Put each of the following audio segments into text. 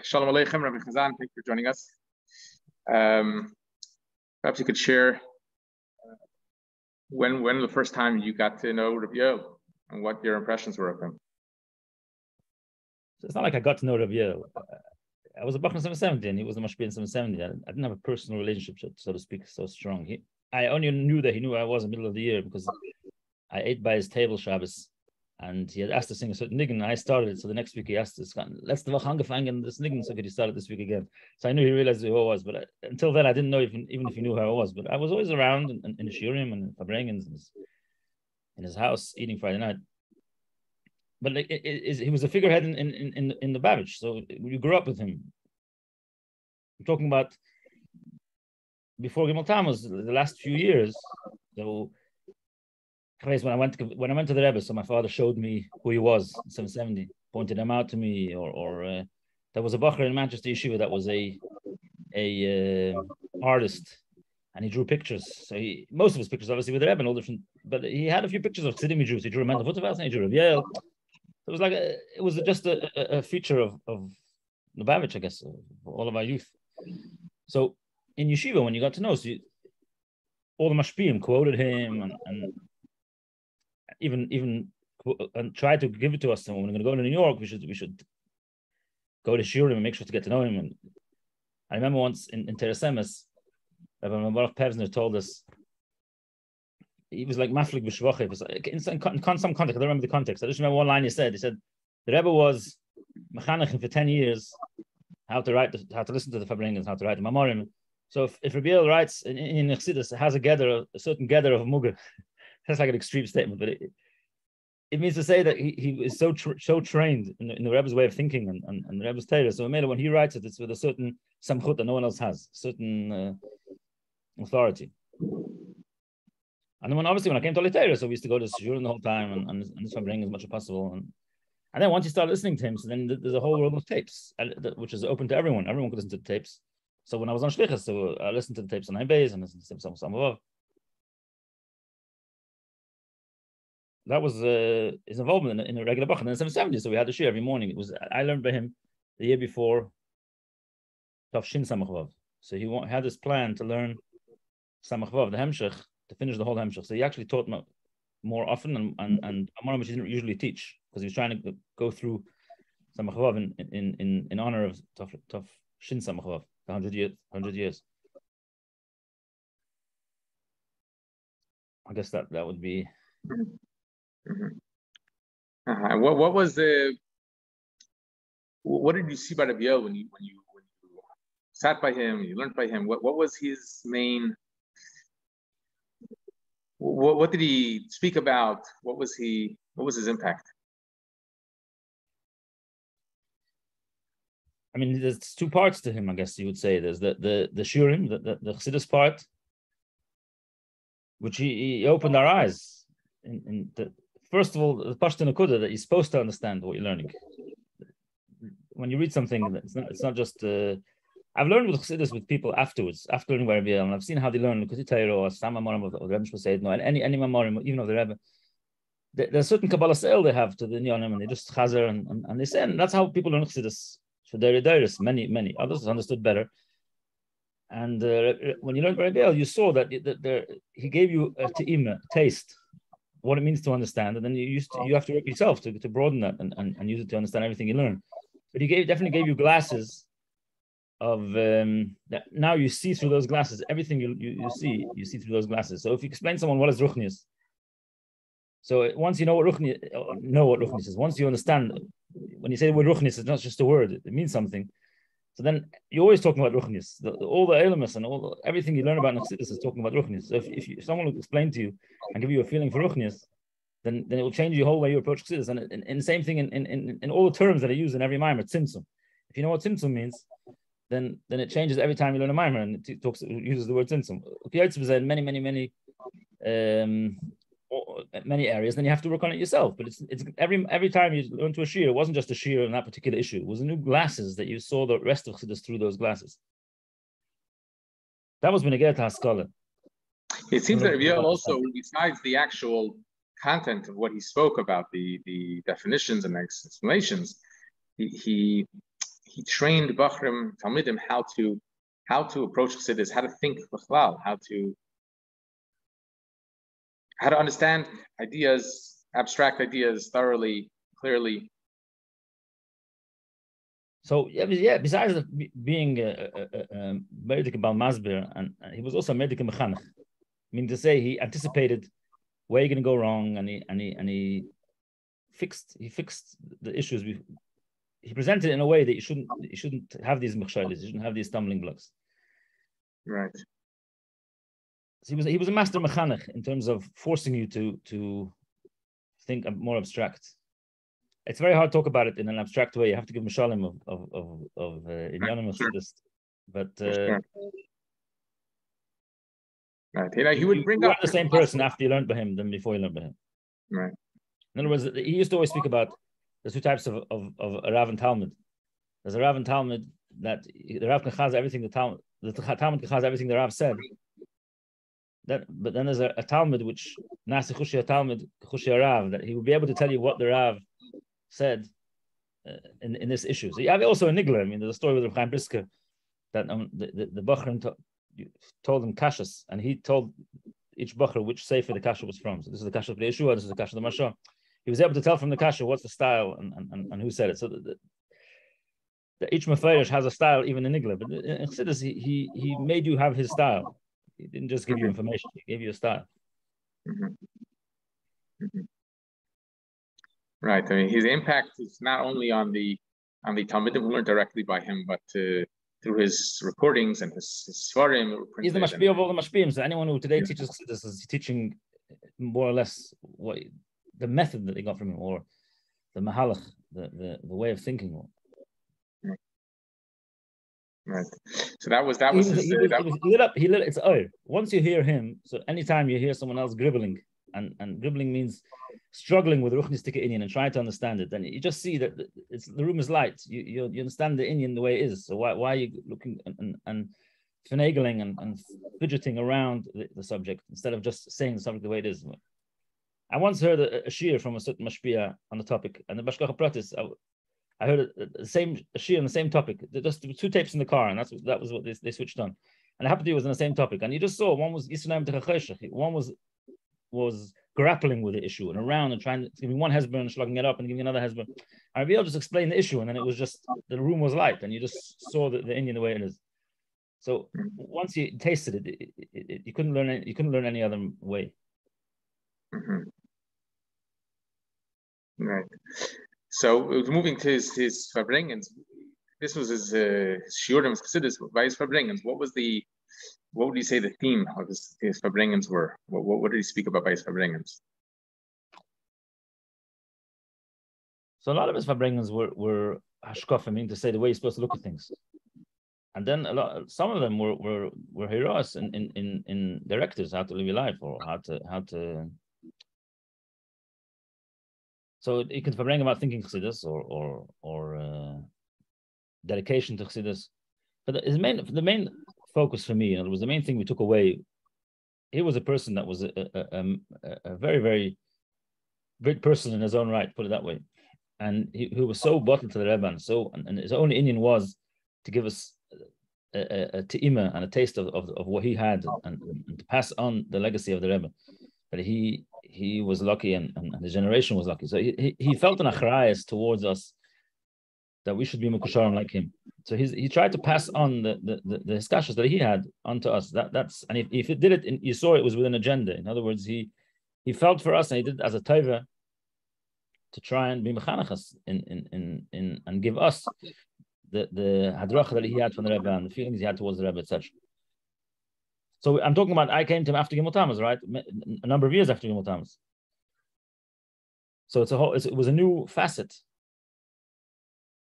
Shalom Aleichem, Rabbi Chazan. Thank you for joining us. Perhaps you could share when the first time you got to know Reb Yoel and what your impressions were of him. So it's not like I got to know Reb Yoel. I was a Bach in 770 and he was a Mashpia in 770. I didn't have a personal relationship, so to speak, so strong. I only knew that he knew I was in the middle of the year because I ate by his table Shabbos and he had asked to sing a certain niggin and I started it. So the next week he asked us, let's do angefangen this niggin, so could he start it this week again? So I knew he realized who I was, but until then I didn't know even if he knew who I was. But I was always around in the Shurim and Fabrengens in his house eating Friday night. But he was a figurehead in the Babbage, so you grew up with him. I'm talking about before Gimel Tammuz, the last few years. So when I went to the Rebbe, so my father showed me who he was in 770, pointed him out to me, or there was a bacher in Manchester Yeshiva that was a artist, and he drew pictures. So most of his pictures obviously with the Rebbe and all different, but he had a few pictures of Tzidim Jews. He drew a Lendבות and he drew Reb Yoel. It was like it was just a feature of the Babbage, I guess, of all of our youth. So in Yeshiva, when you got to know, so all the Mashpiyim quoted him and even and tried to give it to us. And when we're going to go to New York, we should go to Shurim and make sure to get to know him. And I remember once in Teresemes, Rabbi Baruch Pevsner told us, he was like maflik b'shvachim. In some context, I don't remember the context. I just remember one line he said. He said, the Rebbe was mechanechim for 10 years, how to listen to the Fabrengens, how to write the Mamorim. So if Reb Yoel writes in Chassidus, it has a certain gather of Muggah. That's like an extreme statement, but it means to say that he is so trained in the Rebbe's way of thinking and the Rebbe's Torah. So when he writes it, it's with a certain samchut that no one else has, certain authority. And then when I came to Litera, so we used to go to Shur the whole time and this one bring as much as possible. And then once you start listening to him, so then there's a whole world of tapes, which is open to everyone. Everyone could listen to the tapes. So when I was on Shlichus, so I listened to the tapes on iBase and listened to some above. That was his involvement in a regular Bach. And then in 770, so we had a shir every morning. I learned by him the year before Tav Shin Samach Vav. So he had this plan to learn Samach Vav, the Hemshech, to finish the whole Hemshech. So he actually taught more often and Amarim, which he didn't usually teach, because he was trying to go through Samach Vav in honor of Tav Shin Samach Vav, the 100 years. I guess that would be. What did you see by Reb Yoel when you sat by him, you learned by him? What was his main? What did he speak about? What was his impact? I mean, there's two parts to him, I guess you would say. There's the Shurim, the Chassidus part, which he opened our eyes. First of all, the Pashto Nakuda, that you're supposed to understand what you're learning. When you read something, it's not just. I've learned with Chassidus with people afterwards, after learning by Reb Yoel, and I've seen how they learn Likutei Torah or some Mamorim of the Rebbe Shmuel no, and any Mamorim, even of the Rebbe. There's certain Kabbalah Se'el they have to the Nyonim, and they just chazer and they say, and that's how people learn Chassidus. For their Deiris, many others understood better. And when you learned by Reb Yoel, you saw that he gave you a te'ima, taste, what it means to understand, and then you have to work yourself to broaden that and use it to understand everything you learn. But he definitely gave you glasses of that now you see through those glasses. Everything you see through those glasses. So if you explain to someone what is Ruchnius, so once you know what Ruchnius is, once you understand, when you say the word Ruchnius, it's not just a word, it means something. So then you're always talking about Ruchnius. All the elements and everything you learn about Chassidus is talking about Ruchnius. So if someone will explain to you and give you a feeling for Ruchnius, then it will change your whole way you approach Chassidus. And the same thing in all the terms that are used in every mimer, Tzimtzum. If you know what Tzimtzum means, then it changes every time you learn a mimer, and it uses the word Tzimtzum. Many areas, then you have to work on it yourself. But it's every time you learn to a shir, it wasn't just a shir on that particular issue. It was new glasses that you saw the rest of Chassidus through those glasses. That was Beneged HaSkala. It seems that Reb Yoel also, besides the actual content of what he spoke about, the definitions and explanations, he he trained Bachrim, Talmidim, how to approach Chassidus, how to think Bechlal, how to understand ideas, abstract ideas thoroughly, clearly. So yeah, besides being a medical Balmasbir, and he was also a medical mechanech. I mean to say, he anticipated where you're going to go wrong, and he fixed the issues. He presented it in a way that you shouldn't have these mechshalis, you shouldn't have these stumbling blocks. Right. So he was a master mechanech in terms of forcing you to think more abstract. It's very hard to talk about it in an abstract way. You have to give mishalim of inyanim of this, but right. He would bring you up the same person after you learned by him than before you learned by him. Right. In other words, he used to always speak about the two types of a Rav and Talmud. There's a Rav and Talmud that the Rav can chaz everything the Talmud can chaz everything the Rav said. But then there's a Talmud which Nasi Chushia Talmud Chushia Rav, that he would be able to tell you what the Rav said in this issue. So you have also a nigla. I mean, there's a story with Reb Chaim Brisker that the Bachrim told him kashas, and he told each Bachar which sefer the kasha was from. So this is the kasha of the Yeshua, this is the kasha of the Masha. He was able to tell from the kasha what's the style and who said it. So each mefarish has a style, even in nigla. But in Chassidus, he made you have his style. He didn't just give you information; he gave you a style. Right. I mean, his impact is not only on the Talmidim who learned directly by him, but through his recordings and his svarim. He's the mashpia of all the mashpiim. So anyone who today teaches Chassidus is teaching more or less what the method that they got from him, or the mahalach, the way of thinking. Right. So that was he lit up. It's once you hear him. So anytime you hear someone else gribbling, and gribbling means struggling with ruchnistic Indian and trying to understand it, then you just see that the room is light. You understand the Indian the way it is. So why are you looking and finagling and fidgeting around the subject instead of just saying the subject the way it is? I once heard a shir from a certain mashpia on the topic, and the Bashkacha Pratis, I heard the same shir on the same topic. Just there were two tapes in the car, and that was what they switched on. And it happened to be was on the same topic, and you just saw one was Yisrael Techacheshach, one was grappling with the issue and around and trying to give me one hezbollah and slugging it up and giving another hezbollah. And Rabbi Yoel just explained the issue, and then it was just the room was light, and you just saw the Indian the way it is. So once you tasted it, you couldn't learn any other way. Right. So moving to his Verbringens, this was his shiurim Chassidus by his Verbringens. What would you say the theme of his Verbringens were? What did he speak about by his Verbringens? So a lot of his Verbringens were hashkaf, I mean to say the way you're supposed to look at things. And then some of them were heroes in directives, how to live your life, or how to. So you can bring about thinking Chassidus or dedication to Chassidus. But the main focus for me, and it was the main thing we took away. He was a person that was a very, very great person in his own right, put it that way. And he was so bottled to the Rebbe, and his only Indian was to give us a te'ima and a taste of what he had, and to pass on the legacy of the Rebbe. But he was lucky, and his generation was lucky. So he felt an achrayas towards us that we should be mukusharim like him. So he tried to pass on the hiskashas that he had onto us. And if it did it, you saw it was with an agenda. In other words, he felt for us, and he did it as a taiva to try and be mechanachas and give us the hadrach that he had from the Rebbe and the feelings he had towards the Rebbe, etc. So I'm talking about, I came to him after Gimel Tammuz, right? A number of years after Gimel Tammuz. So it was a new facet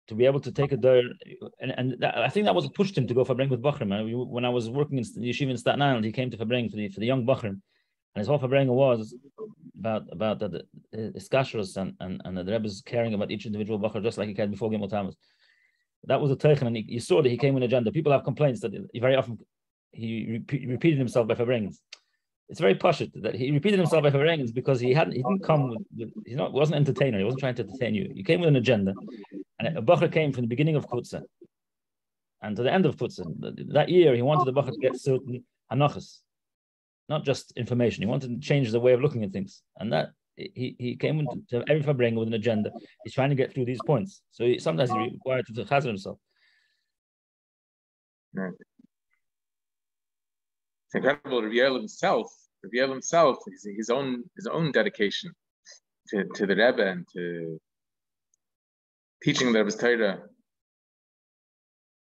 to be able to take a door, and I think that was what pushed him to go Fabring with Bachrim. When I was working in the yeshiva in Staten Island, he came to Fabring for the young Bachrim, and his whole Fabring was about the Iskashros and the Rebbe's caring about each individual Bachar, just like he cared before Gimel Tammuz. That was a teichen, and you saw that he came with an agenda. People have complaints that he very often repeated himself by Fabrengens. It's very pashut that he repeated himself by Fabrengens because he didn't come with, wasn't an entertainer. He wasn't trying to entertain you. He came with an agenda, And a bacher came from the beginning of Kutza and to the end of Kutza. That year, he wanted the bacher to get certain hanachas, not just information. He wanted to change the way of looking at things. And that he came to every Farbrengen with an agenda. He's trying to get through these points. So sometimes he's required to chazan himself. Right. It's incredible. Reb Yoel himself, his own dedication to the Rebbe and to teaching the Rebbe's Torah.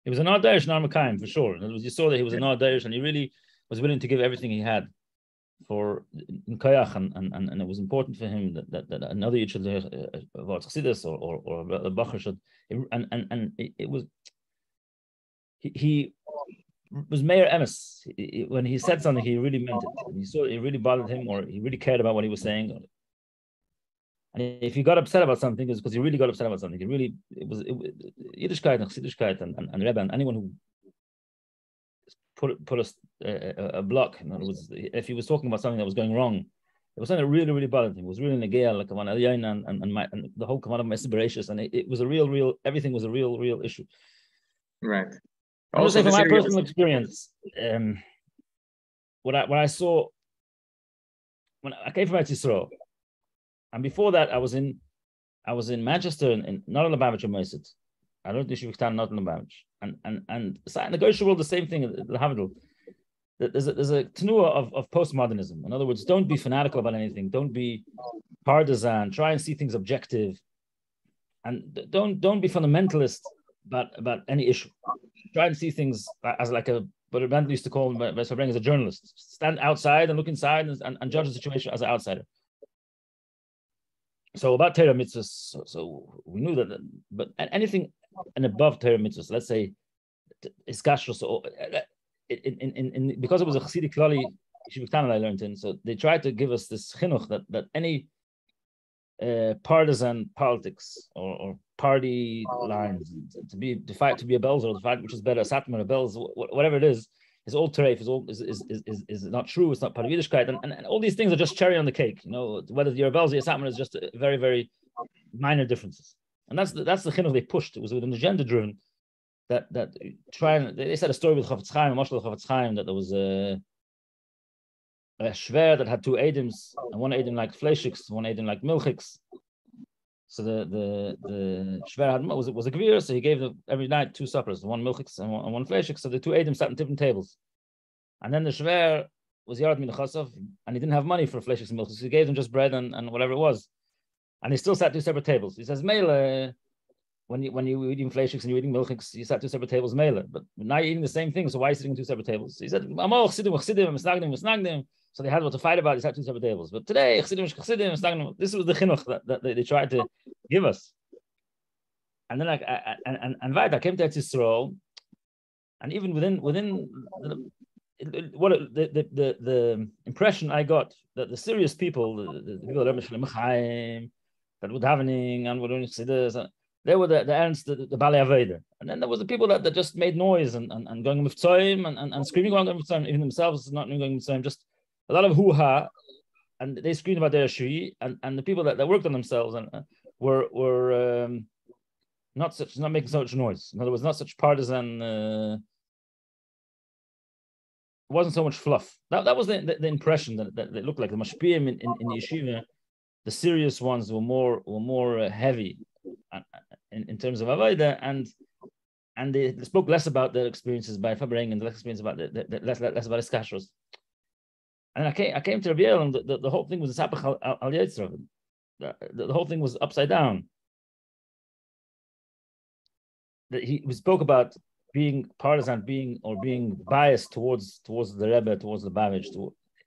He was an Ardarish Narmakayim for sure. In other words, you saw that he was an Ardarish, and he really was willing to give everything he had for in Koyach, and it was important for him that another Yid should about Chassidus or the Bacher should, and it was he was Meir Emes. When he said something, he really meant it. And he saw it really bothered him, or he really cared about what he was saying. And if he got upset about something, it's because he really got upset about something. It was Yiddishkeit and Chassidishkeit and Rebbe and anyone who put a block. In other words, if he was talking about something that was going wrong, it was something that really, really bothered him. It was really negea, like and the whole command of my Siberacious, and it was a real, everything was a real issue. Right. I would say from my personal experience, what I saw when I came from Eretz Yisrael, and before that I was in Manchester in not in Lubavitch or Moiset. I don't think Shiviktan, not in Lubavitch, and in the Goyish world the same thing. The Havdil. There's a tenua of postmodernism. In other words, don't be fanatical about anything. Don't be partisan. Try and see things objective, and don't be fundamentalist about any issue. Try and see things as like what Reb used to call him as a journalist. Stand outside and look inside and judge the situation as an outsider. So about Torah mitzvahs, so we knew that, but anything and above Torah mitzvahs, let's say iskashrus, or because it was a Chassidic Klali Shivuktan I learned in, so they tried to give us this chinuch that any partisan politics or party lines to be a bells or the fight which is better, a satmar or bells, whatever it is all tereif, is not true. It's not part of Yiddishkeit, and all these things are just cherry on the cake. You know, whether you're a bells or a satmar is just very, very minor differences, and that's the chinuch they pushed. It was with an agenda driven. That they said a story with Chafetz Chaim, Moshe Chafetz Chaim, that there was a shver that had two edims, and one edim like fleishiks, one edim like milchiks. So the shver was a gvir, so he gave them every night two suppers, one milchiks and one fleishik. So the two edim sat on different tables, and then the shver was yard min chassav, and he didn't have money for fleishiks and milchiks, so he gave them just bread and whatever it was, and he still sat two separate tables. He says, "Mele, when you were eating fleishiks and you were eating milchiks, you sat two separate tables, mele. But now you're eating the same thing, so why are you sitting on two separate tables?" So he said, so they had what to fight about. They sat two separate tables. But today, this was the chinuch that they tried to give us. And then I came to Eretz Yisrael, and even within the impression I got that the serious people, the people that were davening and were doing chassidus, they were the ernst, the Balei Aveda. And then there was the people that just made noise and going mivtzoim and screaming going mivtzoim, even themselves not going mivtzoim, just a lot of hoo-ha, and they screamed about their shui, and the people that worked on themselves and were not making so much noise. In other words, not such partisan. It wasn't so much fluff. That was the impression that it looked like. The mashpiyim in yeshiva, the serious ones were more heavy in terms of avodah, and they spoke less about their experiences by Fabring and less experience about less about iskashros. And I came to Reb Yoel, and the whole thing was a sapach al yitzrav. The whole thing was upside down. That he spoke about being partisan, being biased towards the Rebbe, towards the Lubavitch,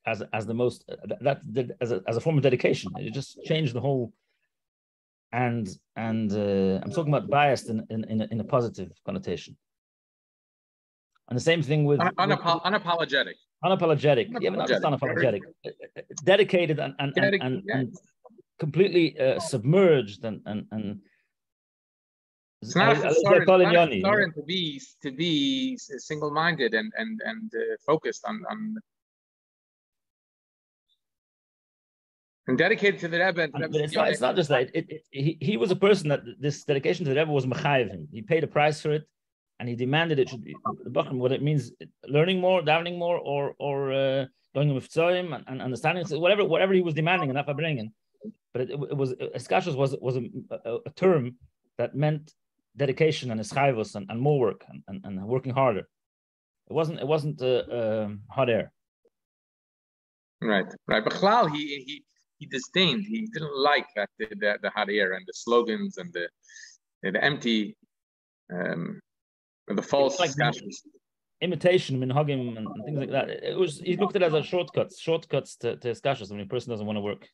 as the most as a form of dedication. It just changed the whole. And I'm talking about biased in a positive connotation. And the same thing with unapologetic. Unapologetic. Yeah, but not just unapologetic. Dedicated and completely submerged and it's not necessary to be single-minded and focused on And dedicated to the Rebbe. And but it's not just that. He was a person that this dedication to the Rebbe was mechayev him. He paid a price for it, and he demanded it should be what it means: learning more, davening more, or going with tzayim and understanding whatever he was demanding in that Farbrengen. But it was eskashos was a term that meant dedication and eschayvus and more work and working harder. It wasn't hot air. Right. But Chlal, he disdained. He didn't like that the hot air and the slogans and the empty, the false like imitation, minhagim, and things like that. He looked at it as a shortcuts to eskashos when a person doesn't want to work.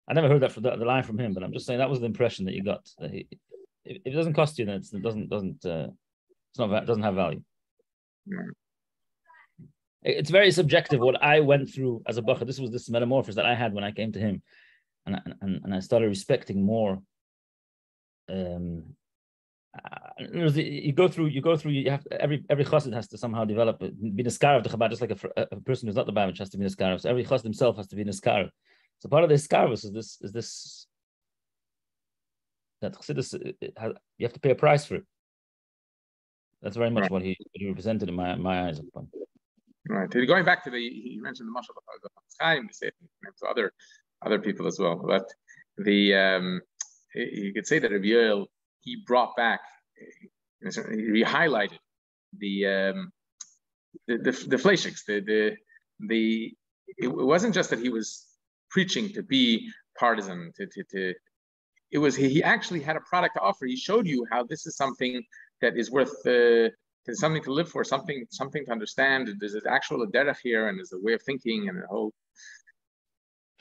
I never heard the line from him, but I'm just saying that was the impression that you got. That if it doesn't cost you, then it doesn't have value. Yeah. It's very subjective what I went through as a bacher. This was this metamorphosis that I had when I came to him, and I started respecting more. You go through. You have every chassid has to somehow develop be niskarav to Chabad, just like a person who's not the Baruch has to be niskarav. So every chassid himself has to be niskarav. So part of the niskarvus is this that chassidus you have to pay a price for it. That's very much what he represented in my eyes. Right. Going back to he mentioned the mashal of Chaim, to other people as well. But you could say that Reb Yoel, he brought back, he highlighted the fleishiks. It wasn't just that he was preaching to be partisan. It was he actually had a product to offer. He showed you how this is something that is worth. There's something to live for, something to understand. There's an actual derech here, and there's a way of thinking, and a whole.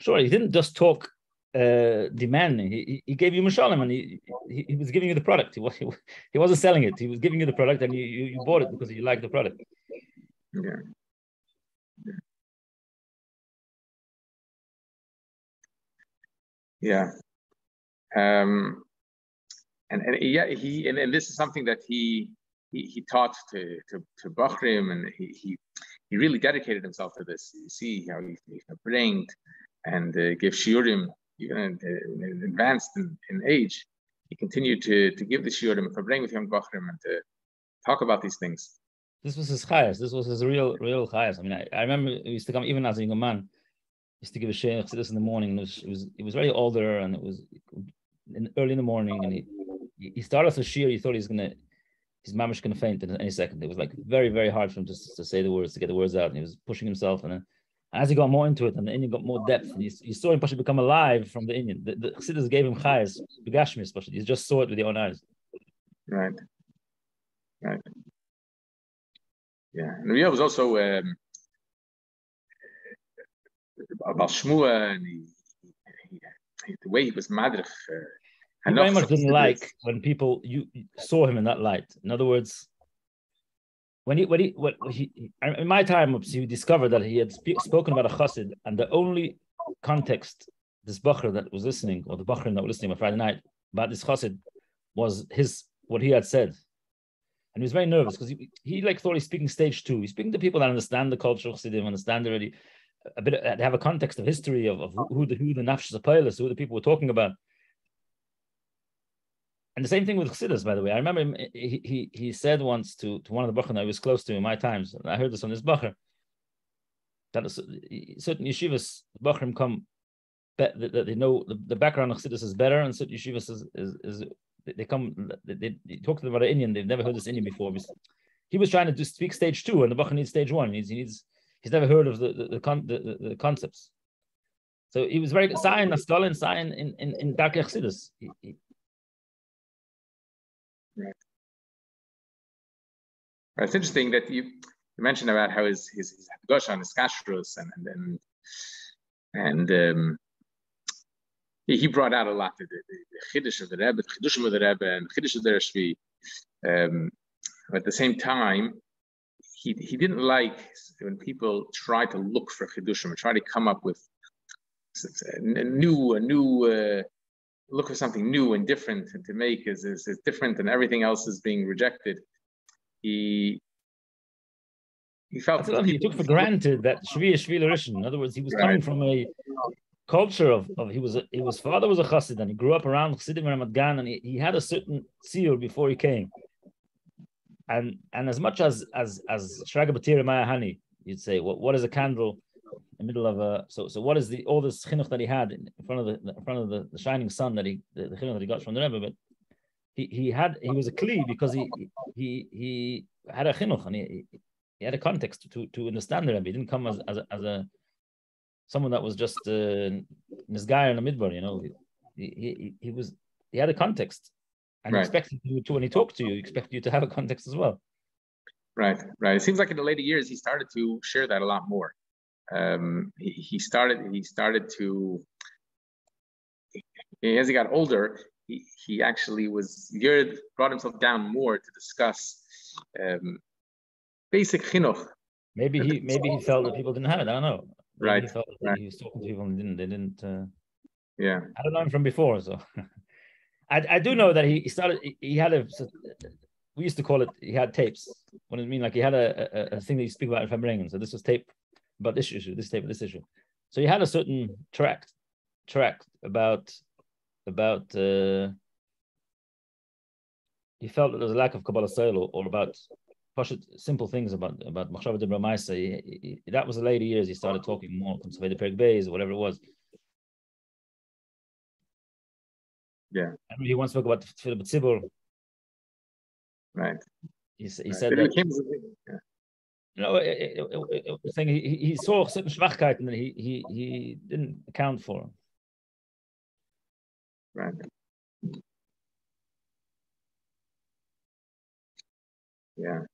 Sure, he didn't just talk demanding. He gave you mashalim, and he was giving you the product. He wasn't selling it. He was giving you the product, and you bought it because you liked the product. Yeah. And this is something that he taught to Bachrim, and he really dedicated himself to this. You see how he bringed and gave shiurim, even advanced in age. He continued to give the shiurim for bringing with young Bachrim and to talk about these things. This was his chayas. This was his real chayas. I mean, I remember he used to come even as a young man. He used to give a sheikh this in the morning. He was very older, and it was early in the morning, and he started the shir. He thought his mamish gonna faint in any second. It was like very, very hard for him to say the words, to get the words out, and he was pushing himself. And then as he got more into it, and the Indian got more depth, and you saw him actually become alive from the Indian. The Chassidus gave him chayes, begashmi especially. You just saw it with your own eyes. Right. Yeah, and Reb Yoel was also about Shmua, and the way he was madrich. He very much didn't like when people saw him in that light. In other words, when he in my time, he discovered that he had spoken about a chassid, and the only context this bacher that was listening, or the bacher that was listening on Friday night about this chassid, was what he had said, and he was very nervous because he thought he's speaking stage 2. He's speaking to people that understand the culture of chassidim, understand already a bit, they have a context of history of who the nafshos apoilos, who the people were talking about. And the same thing with Chassidus, by the way. I remember him, he said once to one of the Bachar that I was close to in my times, and I heard this on this Bachar, that certain yeshivas, Bachrim come, that they know the background of Chassidus is better, and certain yeshivas is they come, they talk to them about an Indian, they've never heard this Indian before. He was trying to speak stage 2, and the Bachar needs stage 1. He's never heard of the concepts. So he was very sign Askalin, sign in Darkei Chassidus. Right. It's interesting that you mentioned about how his Hakdosha and his kashrus and he brought out a lot the chiddush of the Rebbe, the chiddushim of the Rebbe, and chiddush of the Rashvi. But at the same time, he didn't like when people try to look for chiddushim, or try to come up with a new. Look for something new and different, and to make is different, and everything else is being rejected. He felt he took for granted that Shvi is Shvi L'Rishon. In other words, he was coming from a culture of his father was a chassid, and he grew up around chassidim and Ramat Gan, and he had a certain tziyur before he came. And as much as Shraga Batira Maya Hani, you'd say, what is a candle in the middle of a so what is all this chinuch that he had in front of the shining sun that the chinuch that he got from the Rebbe, but he was a kli because he had a chinuch, and he had a context to understand the Rebbe. He didn't come as a someone that was just this guy in the midbar, you know. He had a context, and he expected you to, when he talked to you, he expected you to have a context as well. Right. It seems like in the later years he started to share that a lot more. He started to, as he got older, he actually brought himself down more to discuss basic chinuch. Maybe he felt that people didn't have it. I don't know. Maybe he felt that he was talking to people and they didn't. Yeah. I don't know him from before, so I do know that he started. He had we used to call it. He had tapes. What does it mean? Like he had a thing that you speak about in Fabrengen. So this was tape about this issue. This tape about this issue. So he had a certain tract about. He felt that there was a lack of Kabbalah Soil or about simple things about Machshava Dibra Maisa. That was the later years he started talking more Konservative the Perek Beis or whatever it was. Yeah. I mean, he once spoke about Tefillah B'Tzibur. Right. He said that. You know, thing he saw certain Schwachkeiten that he didn't account for. Right. Yeah.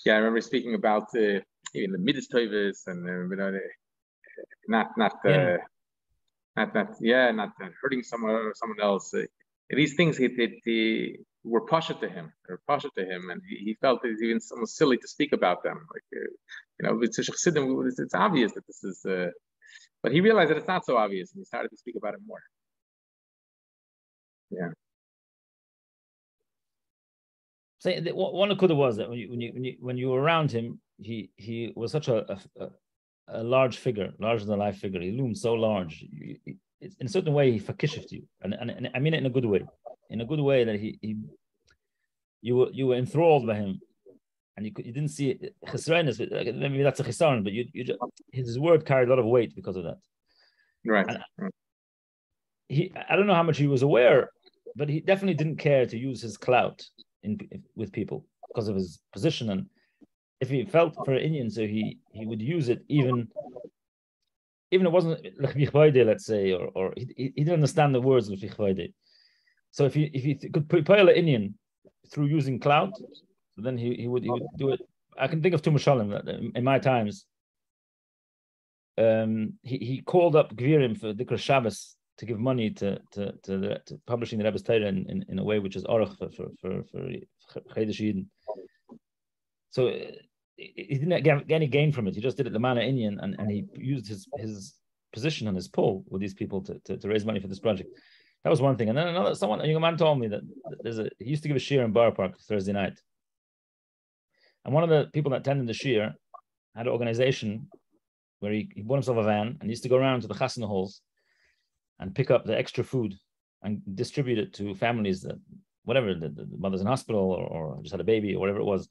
Yeah, I remember speaking about even the Midas Toivus and not hurting someone or someone else. These things they were pasha to him. They were pasha to him, and he felt it even almost silly to speak about them. Like with Chassidim, it's obvious that this is. But he realized that it's not so obvious, and he started to speak about it more. Yeah. So one of the was that when you were around him, he was such a large figure, larger than life figure. He loomed so large. In a certain way, he fakishifed you, and I mean it in a good way. In a good way that you were enthralled by him, and you didn't see it. Maybe that's a chisaron, but his word carried a lot of weight because of that. Right. I don't know how much he was aware, but he definitely didn't care to use his clout with people because of his position, and if he felt for Indian, so he would use it even it wasn't l'chvichvayde, let's say, or he didn't understand the words l'chvichvayde. So if he could prepare Indian through using clout, so then he would do it. I can think of two mashalim that in my times. He called up Gvirim for Dikra Shabbos to give money to publishing the Rebbe's Torah in a way which is orach for Chedesh Yidden. So he didn't get any gain from it. He just did it the manner Indian, and he used his position and his pull with these people to raise money for this project. That was one thing. And then a young man told me that he used to give a shiur in Bar Park Thursday night. And one of the people that attended the shiur had an organization where he bought himself a van and used to go around to the chasana halls and pick up the extra food and distribute it to families that, whatever, the mother's in hospital or just had a baby or whatever it was,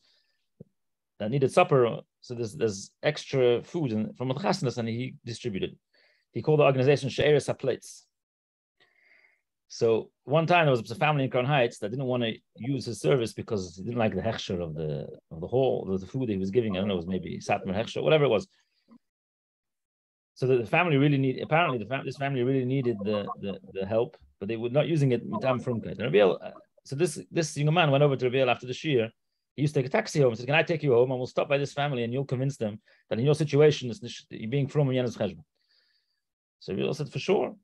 that needed supper. So there's extra food from the chasanas, and he distributed. He called the organization She'eres HaPlates. So one time there was a family in Crown Heights that didn't want to use his service because he didn't like the hechsher of the food he was giving. I don't know, it was maybe satmar hechsher, whatever it was. So the family really this family really needed the help, but they were not using it mitam frumkeit. So this young man went over to Reb Yoel after the shiur. He used to take a taxi home and said, "Can I take you home? And we'll stop by this family, and you'll convince them that in your situation, you're being from Yena's cheshbon." So Reb Yoel said, "For sure."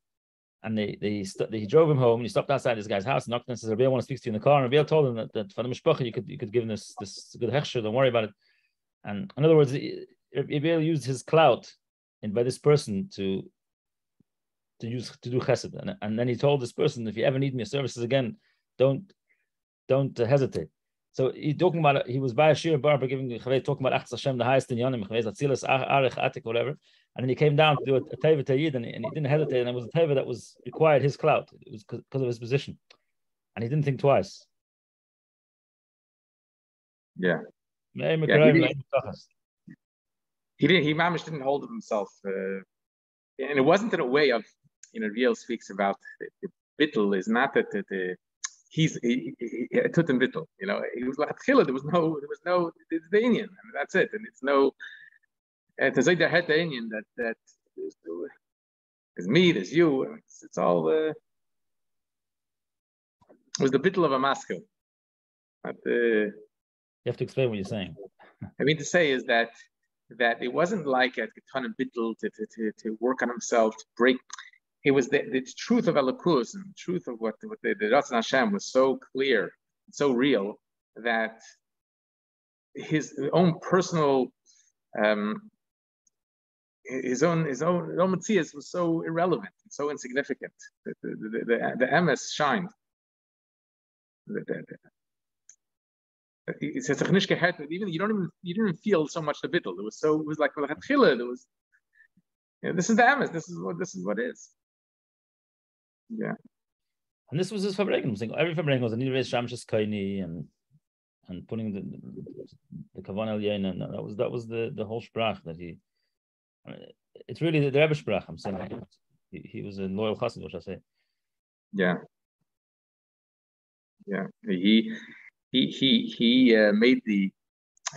And he drove him home, and he stopped outside this guy's house and knocked and says, "Reb Yoel wants to speak to you in the car." And Reb Yoel told him that for the mishpacha you could give him this good hechsher. Don't worry about it. And in other words, Reb Yoel used his clout by this person to do chesed, and then he told this person, "If you ever need my services again, don't hesitate." So he's talking about, he was by a Shir Bar giving talking about Achas Hashem, the highest in Yonim, Atzilas, Arich, Atik, whatever. And then he came down to do a Teva Tayyid, and he didn't hesitate, and it was a Teva that was required his clout. It was because of his position. And he didn't think twice. Yeah. He mamish didn't hold of himself. And it wasn't in a way of, Yoel speaks about the bittul is not that he's tutem bittul. He was like there was no, it's the Indian, and that's it. And it's no, it's like the het the Indian that is me, there's you. It's all. It was the bittul of a maskil. But you have to explain what you're saying. I mean to say is that it wasn't like a ton of bittul to work on himself, to break. It was the truth of Elokus and the truth of what the Ratzon Hashem was so clear, so real, that his own personal, his own Metzias was so irrelevant, so insignificant. The emes shined. It's a technique. Even you didn't even feel so much the bittul. It was like there was. This is the emes. This is what is. Yeah. And this was his Fabrengen. Every Fabrengen was a new race Shamshas Kaini and putting the Kavan El Yain, and that was the whole sprach that he. It's really the Rebbe sprach. I'm saying he was a loyal chassid, what shall I say? Yeah. Yeah. He made the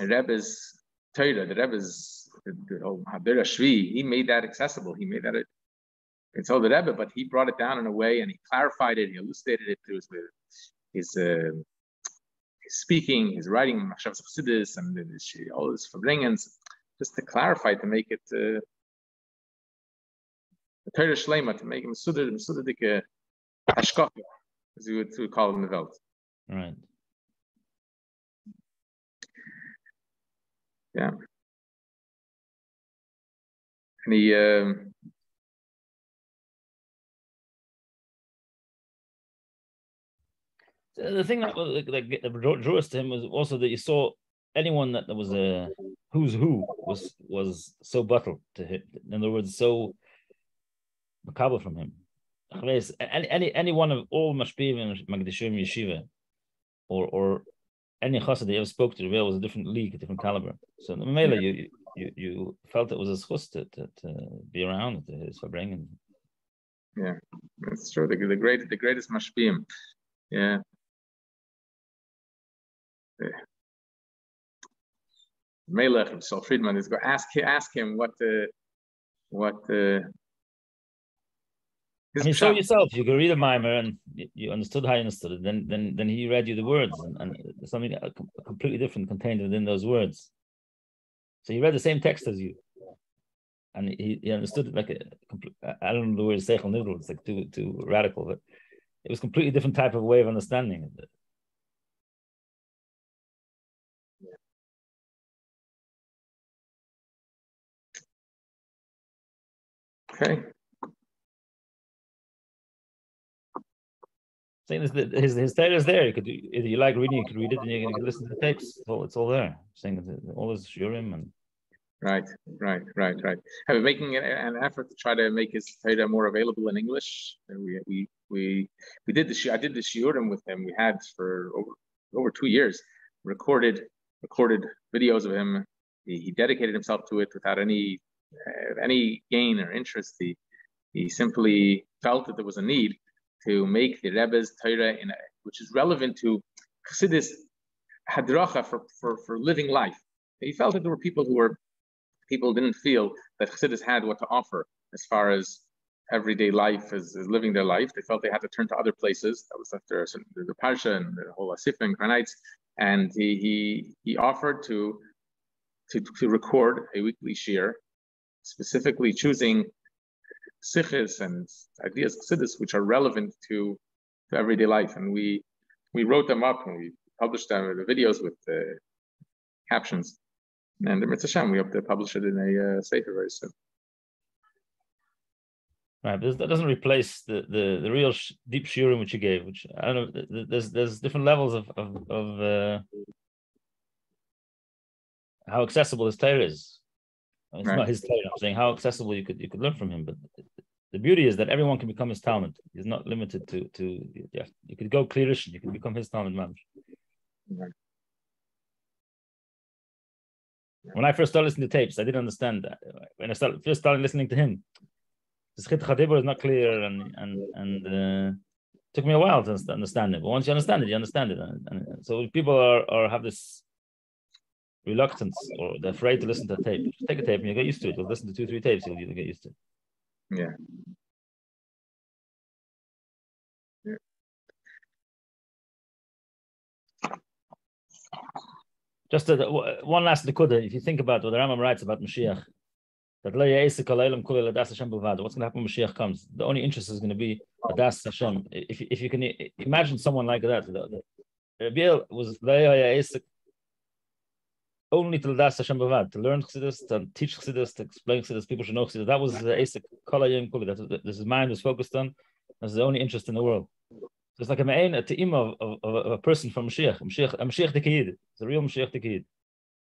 Rebbe's Torah, the Rebbe's Hadera Shvi. He made that accessible. He made that. It's all the Rebbe, but he brought it down in a way, and he clarified it. He elucidated it through his speaking, his writing, Machshavas Chassidus, and all his Fabrengens, just to clarify, to make it the Torah Shlema, to make him Sudadike Hashkafa, as we would call it in the Welt. Right. Yeah. And he. The thing that drew us to him was also that you saw anyone that was a who's who was so buttled to him. In other words, so macabre from him. Any one of all mashpim and magdashim yeshiva, or any chassid that you ever spoke to, Yoel was a different league, a different caliber. So in the Mela, you felt it was a chus to be around his Fabrengen. Yeah, that's true. The greatest mashpim. Yeah. Melech himself, Friedman, is going to ask him what I mean, so yourself, you could read a mimer and you understood how you understood it. Then he read you the words, and something completely different contained within those words. So he read the same text as you, and he understood it like I don't know the word seichel nivul. It's like too radical, but it was a completely different type of way of understanding it. Okay. Saying his Torah is there. If you like reading, you can read it, and you can listen to the tapes. It's all there. Saying all his shurim and. Right. Have been making an effort to try to make his Torah more available in English. We did the I did the shiurim with him. We had for over 2 years recorded videos of him. He dedicated himself to it without any gain or interest. He simply felt that there was a need to make the Rebbe's Torah which is relevant to Chassidus hadracha for living life. He felt that there were people didn't feel that Chassidus had what to offer as far as everyday life as living their life. They felt they had to turn to other places. That was after the Parsha and the whole Asif and Karnites. And he offered to record a weekly shir, specifically choosing sichos and ideas Chassidus which are relevant to everyday life. And we wrote them up and we published them, the videos with captions. And the Mitzvah Hashem, we hope to publish it in a sefer very soon. Right, but that doesn't replace the real deep shiurim which you gave. Which I don't know. There's different levels of how accessible his Torah is. It's not his Torah. I'm saying how accessible you could learn from him. But the beauty is that everyone can become his talmid. He's not limited to yeah. You could go Klirish, you can become his talmid mamish. Right. When I first started listening to tapes, I didn't understand that. When I first started listening to him, the Schit Chadibur is not clear, and took me a while to understand it. But once you understand it, you understand it. And so people have this reluctance, or they're afraid to listen to a tape. Just take a tape and you get used to it. You'll listen to 2-3 tapes, you'll get used to it. Yeah. Just one last nekuda. If you think about what the Rambam writes about Mashiach, that what's going to happen when Mashiach comes? The only interest is going to be Adas Hashem. If you can imagine someone like that, Reb Yoel was only to Adas Hashem Bavad, to learn Chassidus, to teach Chassidus, to explain Chassidus. People should know Chassidus. That was the Asik Kolayim Kuli. That's what his mind was focused on. That's the only interest in the world. So it's like a te'im of a person from Mashiach. Mashiach the Kiyid. It's a real Mashiach the Kiyid.